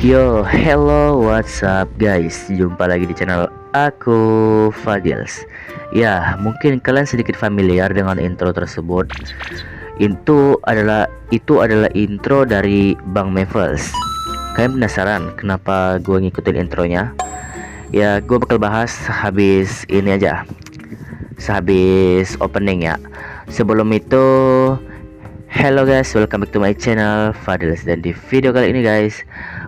Yo, hello, what's up guys? Jumpa lagi di channel aku, Fadils. Ya, mungkin kalian sedikit familiar dengan intro tersebut. Itu adalah intro dari Bang Mevels. Kalian penasaran kenapa gue ngikutin intronya? Ya, gue bakal bahas habis ini aja, sehabis opening ya. Sebelum itu, hello guys, welcome back to my channel Fadils. Dan di video kali ini guys,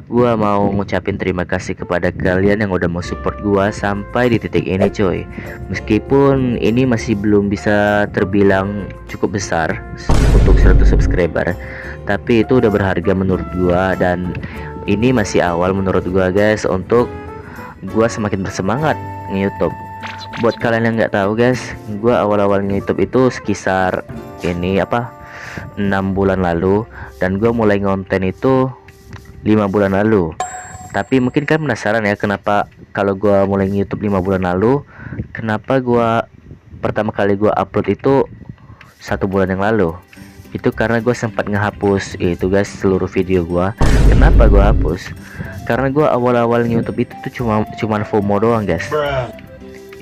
gua mau ngucapin terima kasih kepada kalian yang udah mau support gua sampai di titik ini coy. Meskipun ini masih belum bisa terbilang cukup besar untuk 100 subscriber, tapi itu udah berharga menurut gua. Dan ini masih awal menurut gua guys, untuk gua semakin bersemangat nge-YouTube. Buat kalian yang nggak tahu guys, gua awal-awal nge-YouTube itu sekitar 6 bulan lalu, dan gue mulai ngonten itu 5 bulan lalu. Tapi mungkin kan penasaran ya, kenapa kalau gue mulai YouTube 5 bulan lalu, kenapa gue pertama kali gue upload itu 1 bulan yang lalu. Itu karena gue sempat ngehapus itu guys, seluruh video gue. Kenapa gue hapus? Karena gue awal-awal YouTube itu tuh cuman FOMO doang guys.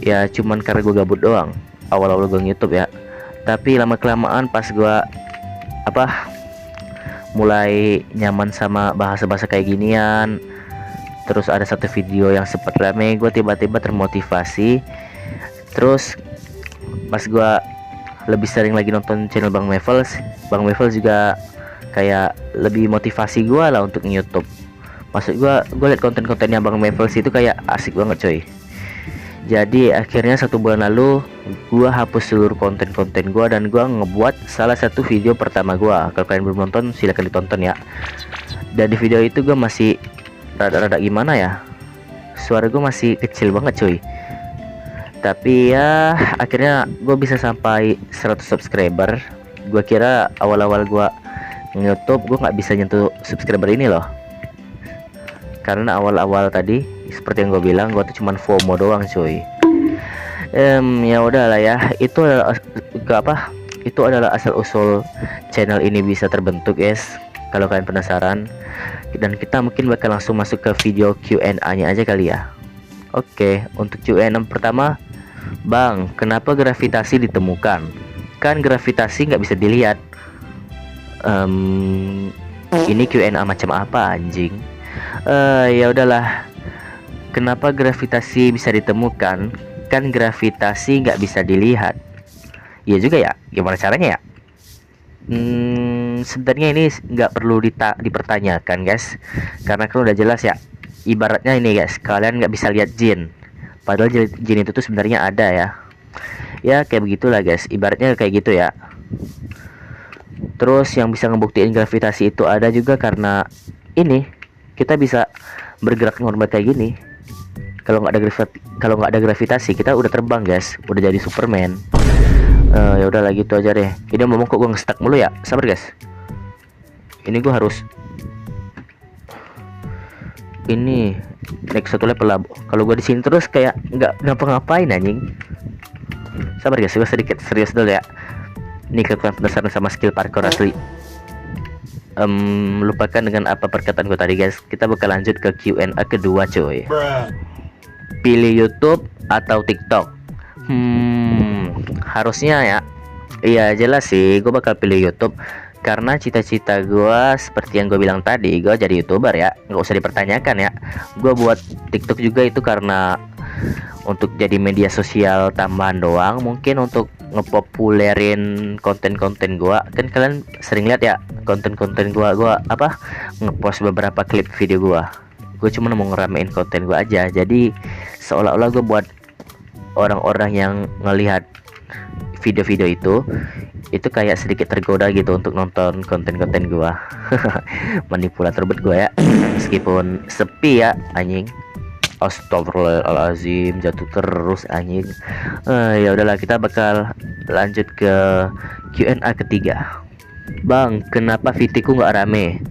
Ya cuman karena gue gabut doang awal-awal gue YouTube ya. Tapi lama kelamaan pas gue mulai nyaman sama bahasa-bahasa kayak ginian, terus ada satu video yang sempat rame, gue tiba-tiba termotivasi. Terus pas gue lebih sering lagi nonton channel Bang Mevels juga kayak lebih motivasi gue lah untuk YouTube. Maksud gue liat konten-kontennya Bang Mevels itu kayak asik banget coy. Jadi akhirnya 1 bulan lalu gua hapus seluruh konten-konten gua, dan gua ngebuat salah satu video pertama gua. Kalau kalian belum nonton silahkan ditonton ya. Dan di video itu gua masih rada-rada gimana ya, suara gua masih kecil banget cuy. Tapi ya akhirnya gua bisa sampai 100 subscriber. Gua kira awal-awal gua nge-YouTube gua nggak bisa nyentuh subscriber ini loh, karena awal-awal tadi seperti yang gue bilang, gue tuh cuman FOMO doang cuy. Ya udahlah ya, itu adalah asal usul channel ini bisa terbentuk guys, kalau kalian penasaran. Dan kita mungkin bakal langsung masuk ke video Q&A nya aja kali ya. Oke, untuk Q&A pertama, Bang, kenapa gravitasi ditemukan? Kan gravitasi nggak bisa dilihat. Ini Q&A macam apa anjing? Ya udahlah, kenapa gravitasi bisa ditemukan? Kan gravitasi nggak bisa dilihat. Iya juga ya, gimana caranya ya? Sebenarnya ini nggak perlu dipertanyakan guys, karena kan udah jelas ya. Ibaratnya ini guys, kalian nggak bisa lihat jin, padahal jin itu tuh sebenarnya ada ya. Ya kayak begitulah guys, ibaratnya kayak gitu ya. Terus yang bisa ngebuktiin gravitasi itu ada juga karena ini, kita bisa bergerak normal kayak gini. Kalau nggak ada gravitasi, kita udah terbang guys, udah jadi Superman. Ya udahlah gitu aja deh. Ini ngomong kok gue nge-stuck mulu ya, sabar guys. Ini gue harus naik satu level lah. Kalau gue di sini terus kayak nggak ngapa-ngapain anjing. Sabar guys, gue sedikit serius dulu ya. Ini kalian penasaran sama skill parkour asli. Lupakan dengan apa perkataan gue tadi guys. Kita bakal lanjut ke Q&A kedua coy. Pilih YouTube atau TikTok? Harusnya ya, iya jelas sih gue bakal pilih YouTube, karena cita-cita gue seperti yang gue bilang tadi, gue jadi YouTuber ya, nggak usah dipertanyakan ya. Gue buat TikTok juga itu karena untuk jadi media sosial tambahan doang, mungkin untuk ngepopulerin konten-konten gua. Kan kalian sering lihat ya konten-konten gua ngepost beberapa klip video gua cuma mau ngeramein konten gua aja. Jadi seolah-olah gua buat orang-orang yang ngelihat video-video itu kayak sedikit tergoda gitu untuk nonton konten-konten gua. Manipulator bet gua ya, meskipun sepi ya anjing. Astagfirullahaladzim, jatuh terus anjing. Ya udahlah, kita bakal lanjut ke Q&A ketiga. Bang, kenapa VT-ku nggak rame?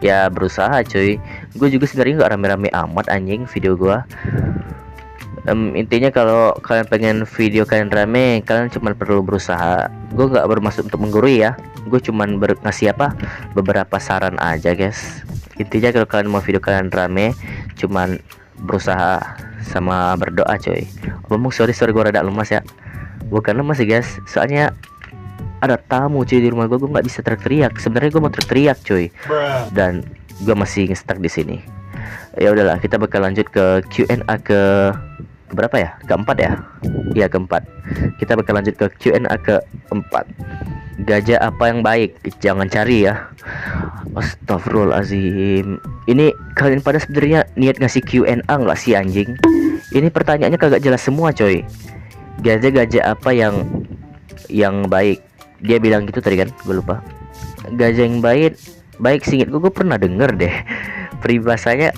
Ya berusaha cuy. Gue juga sebenarnya nggak rame-rame amat anjing video gue. Intinya kalau kalian pengen video kalian rame, kalian cuma perlu berusaha. Gue nggak bermaksud untuk menggurui ya. Gue cuman ngasih beberapa saran aja guys. Intinya kalau kalian mau video kalian rame, cuman berusaha sama berdoa coy. Sorry gue rada lemas ya. Bukan lemas sih guys, soalnya ada tamu cuy di rumah gue nggak bisa teriak-teriak. Sebenarnya gue mau teriak cuy, dan gue masih stuck di sini. Ya udahlah, kita bakal lanjut ke Q&A ke berapa ya? Keempat ya? Iya keempat. Kita bakal lanjut ke Q&A keempat. Gajah apa yang baik? Jangan cari ya. Astagfirullahaladzim. Ini kalian pada sebenarnya niat ngasih Q&A nggak sih anjing? Ini pertanyaannya kagak jelas semua coy. Gajah apa yang baik? Dia bilang gitu tadi kan, gue lupa. Gajah yang baik singkat gue pernah denger deh. Peribahasanya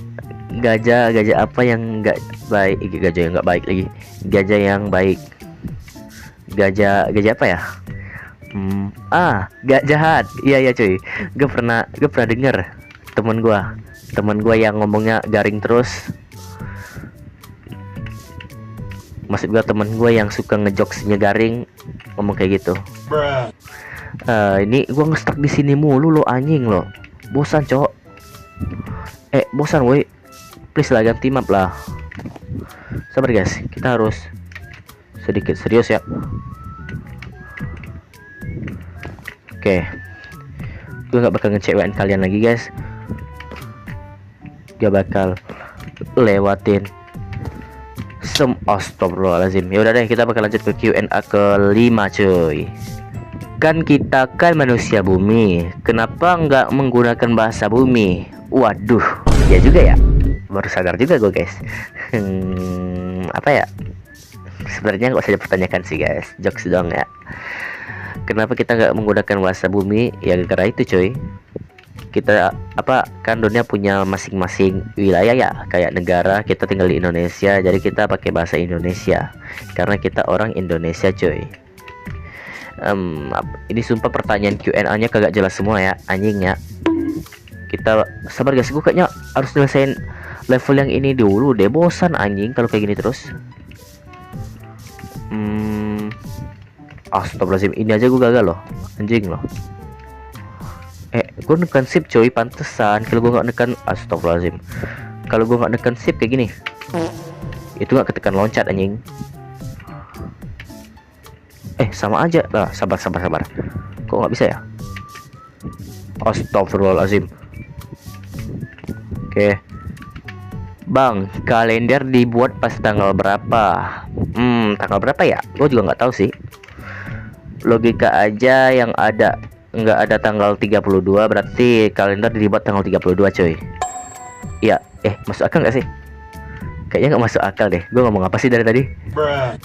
gajah apa yang nggak baik? Gajah yang nggak baik lagi. Gajah yang baik. Gajah apa ya? Gak jahat. Iya cuy. Gue pernah denger temen gue yang ngomongnya garing terus. Maksud gue temen gue yang suka ngejokesnya garing ngomong kayak gitu. Ini gue nge-stuck di sini mulu lo anjing lo. Bosan cowok. Bosan woi. Please lah ganti map lah. Sabar guys, kita harus sedikit serius ya. Oke. Gue gak bakal ngecewain kalian lagi guys. Gak bakal lewatin Astagfirullahaladzim. Ya udah deh, kita bakal lanjut ke Q&A kelima cuy. Kan kita kan manusia bumi, kenapa nggak menggunakan bahasa bumi? Waduh, ya juga ya. Baru sadar juga gue guys. Apa ya? Sebenarnya nggak usah dipertanyakan sih guys, jokes doang ya. Kenapa kita nggak menggunakan bahasa bumi? Ya gara-gara itu cuy. Kita kan dunia punya masing-masing wilayah ya, kayak negara. Kita tinggal di Indonesia, jadi kita pakai bahasa Indonesia karena kita orang Indonesia cuy. Ini sumpah pertanyaan Q&A nya kagak jelas semua ya anjing ya. Kita sabar guys, gue kayaknya harus nyelesain level yang ini dulu deh, bosan anjing kalau kayak gini terus. Astagfirullahaladzim, ini aja gue gagal loh anjing loh. Gue nekan sip coy, pantesan kalau gue nggak nekan. Astagfirullahaladzim, kalau gue nggak nekan sip kayak gini, itu nggak ketekan loncat anjing. Sama aja lah. Sabar. Kok nggak bisa ya? Astagfirullahaladzim. Oke. Bang, kalender dibuat pas tanggal berapa? Tanggal berapa ya? Gue juga nggak tahu sih. Logika aja yang ada nggak ada tanggal 32, berarti kalender dibuat tanggal 32 coy. Iya, masuk akal nggak sih? Kayaknya nggak masuk akal deh. Gue ngomong apa sih dari tadi?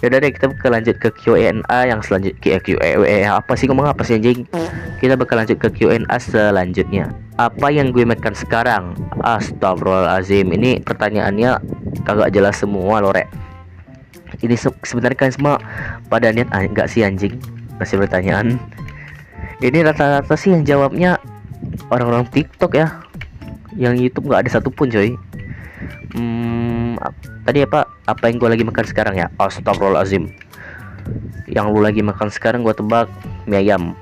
Yaudah deh, kita bakal lanjut ke Q&A yang selanjutnya. Apa sih, ngomong apa sih anjing? Kita bakal lanjut ke Q&A selanjutnya. Apa yang gue makan sekarang? Astagfirullahaladzim, ini pertanyaannya kagak jelas semua loh rek. Ini sebenarnya kan semua pada niat nggak sih anjing masih pertanyaan. Ini rata-rata sih yang jawabnya orang-orang TikTok ya, yang YouTube nggak ada satupun coy. Tadi apa yang gue lagi makan sekarang ya? Astagfirullahaladzim, yang lu lagi makan sekarang gue tebak mie ayam.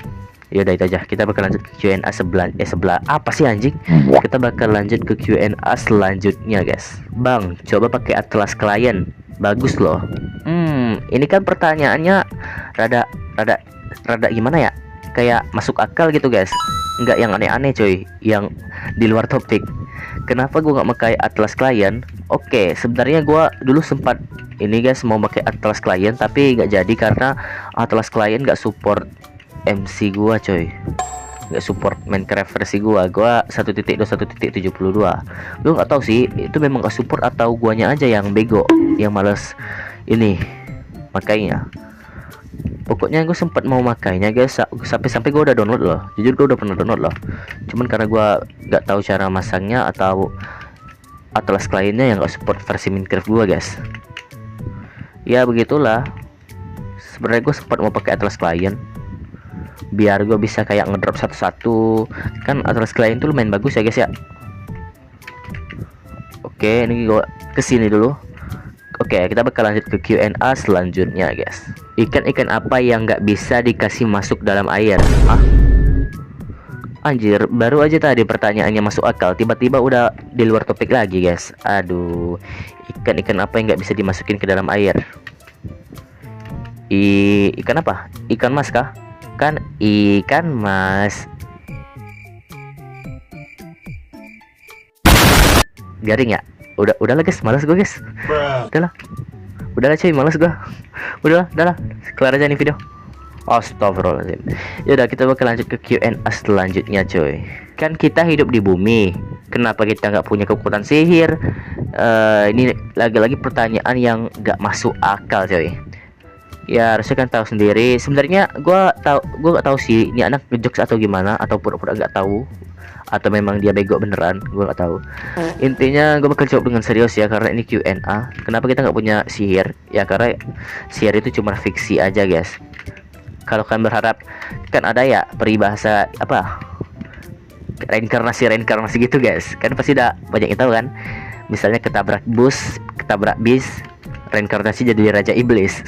Yaudah itu aja, kita bakal lanjut ke Q&A sebelah apa sih anjing. Kita bakal lanjut ke Q&A selanjutnya guys. Bang, coba pakai atlas klien, bagus loh. Ini kan pertanyaannya rada gimana ya, kayak masuk akal gitu guys, nggak yang aneh-aneh coy, yang di luar topik. Kenapa gue nggak pakai atlas klien? Oke, sebenarnya gue dulu sempat ini guys mau pakai atlas klien, tapi nggak jadi karena atlas klien nggak support MC gue coy, nggak support Minecraft versi gue 1.21.72. Gue nggak tahu sih itu memang nggak support atau guanya aja yang bego, yang males ini makanya. Pokoknya gue sempat mau makainya guys, sampai gue udah download loh. Jujur gue udah pernah download loh. Cuman karena gue nggak tahu cara masangnya atau atlas kliennya yang nggak support versi Minecraft gue guys. Ya begitulah. Sebenarnya gue sempat mau pakai atlas klien biar gue bisa kayak ngedrop satu-satu. Kan atlas klien tuh lumayan bagus ya guys ya. Oke, ini gue kesini dulu. Oke, kita bakal lanjut ke Q&A selanjutnya guys. Ikan apa yang nggak bisa dikasih masuk dalam air? Anjir, baru aja tadi pertanyaannya masuk akal, tiba-tiba udah di luar topik lagi guys. Aduh, ikan-ikan apa yang nggak bisa dimasukin ke dalam air? Ikan apa? Ikan mas kah? Kan ikan mas. Garing ya? Udahlah guys, malas gue guys. Udahlah. Udahlah cuy, malas gue. Udahlah. Kelar aja nih video. Astagfirullahaladzim. Yaudah, kita bakal lanjut ke Q&A selanjutnya coy. Kan kita hidup di bumi, kenapa kita nggak punya kekuatan sihir? Ini lagi-lagi pertanyaan yang nggak masuk akal coy. Ya harusnya kan tahu sendiri. Sebenarnya gue nggak tahu sih ini anak ngejokes atau gimana, atau pura-pura nggak tahu, atau memang dia bego beneran, gue nggak tahu. Intinya gue bakal jawab dengan serius ya, karena ini Q&A. Kenapa kita nggak punya sihir? Ya karena sihir itu cuma fiksi aja guys. Kalau kalian berharap, kan ada ya peribahasa apa, reinkarnasi gitu guys, kan pasti udah banyak yang tahu kan. Misalnya ketabrak bis, reinkarnasi jadi raja iblis.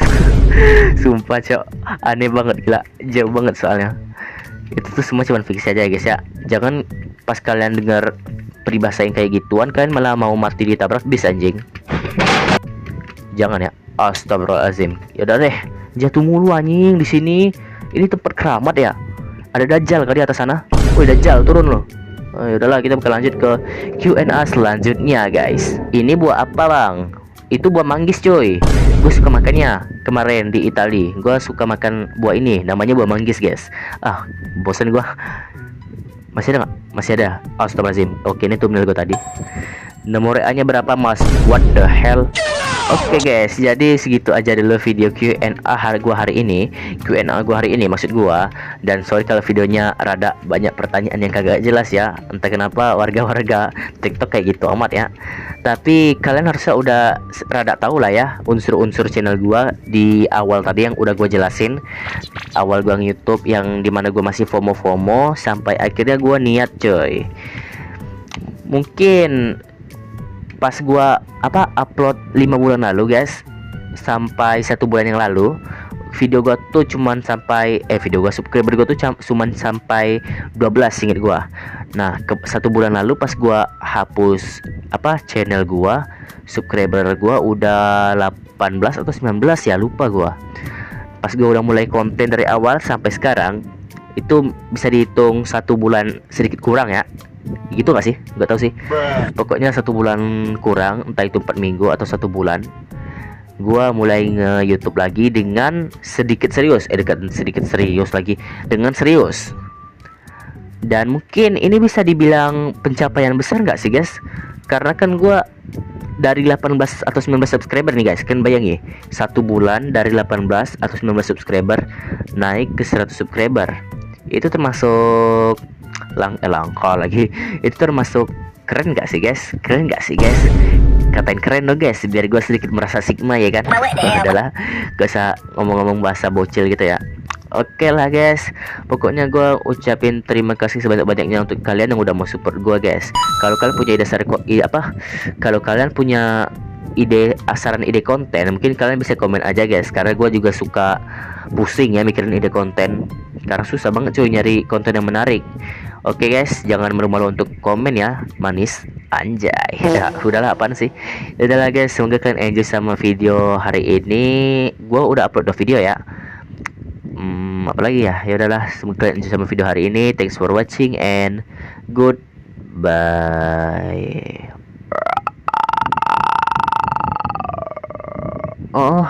Sumpah cok, aneh banget, gila, jauh banget soalnya. Itu tuh semua cuma fiksi aja guys ya. Jangan pas kalian dengar peribahasa yang kayak gituan kalian malah mau mati ditabrak bis anjing. Jangan ya. Astagfirullahaladzim. Ya udah deh, jatuh mulu anjing di sini. Ini tempat keramat ya. Ada dajjal kali di atas sana. Woi dajjal, turun loh. Oh, ya udahlah, kita bakal lanjut ke Q&A selanjutnya guys. Ini buah apa bang? Itu buah manggis coy. Gue suka makannya. Kemarin di Itali gue suka makan buah ini, namanya buah manggis guys. Ah, bosan gue. Masih ada nggak? Masih ada. Astagfirullahaladzim. Oke, ini thumbnail gue tadi. Nomor WA-nya berapa mas? What the hell? Oke guys, jadi segitu aja dulu video Q&A gua hari ini. Maksud gua. Dan sorry kalau videonya rada banyak pertanyaan yang kagak jelas ya. Entah kenapa warga-warga TikTok kayak gitu amat ya. Tapi kalian harusnya udah rada tahu lah ya unsur-unsur channel gua di awal tadi yang udah gua jelasin. Awal gua nge-YouTube yang dimana gua masih FOMO sampai akhirnya gua niat coy. Mungkin pas gua upload 5 bulan lalu guys, sampai 1 bulan yang lalu video gua tuh cuman sampai subscriber gua tuh cuman sampai 12 inget gua. Nah, 1 bulan lalu pas gua hapus channel gua, subscriber gua udah 18 atau 19 ya, lupa gua. Pas gua udah mulai konten dari awal sampai sekarang itu bisa dihitung 1 bulan sedikit kurang ya. Gitu gak sih? Gak tahu sih. Pokoknya 1 bulan kurang, entah itu 4 minggu atau 1 bulan, gua mulai nge-YouTube lagi dengan sedikit serius. Dengan serius. Dan mungkin ini bisa dibilang pencapaian besar gak sih guys? Karena kan gua dari 18 atau 19 subscriber nih guys. Kan bayang ya, 1 bulan dari 18 atau 19 subscriber naik ke 100 subscriber. Itu termasuk langka lagi. Itu termasuk keren gak sih guys? Katain keren dong guys, biar gue sedikit merasa sigma ya kan. Adalah gak usah ngomong-ngomong bahasa bocil gitu ya. Oke lah guys, pokoknya gue ucapin terima kasih sebanyak-banyaknya untuk kalian yang udah mau support gue guys. Kalau kalian punya kalau kalian punya saran ide konten, mungkin kalian bisa komen aja guys, karena gue juga suka pusing ya mikirin ide konten, karena susah banget cuy nyari konten yang menarik. Oke guys, jangan malu-malu untuk komen ya, manis anjay. Ya, udahlah apaan sih. Udahlah guys, semoga kalian enjoy sama video hari ini. Gua udah upload video ya. Apalagi ya? Ya udahlah, semoga kalian enjoy sama video hari ini. Thanks for watching and goodbye. Oh.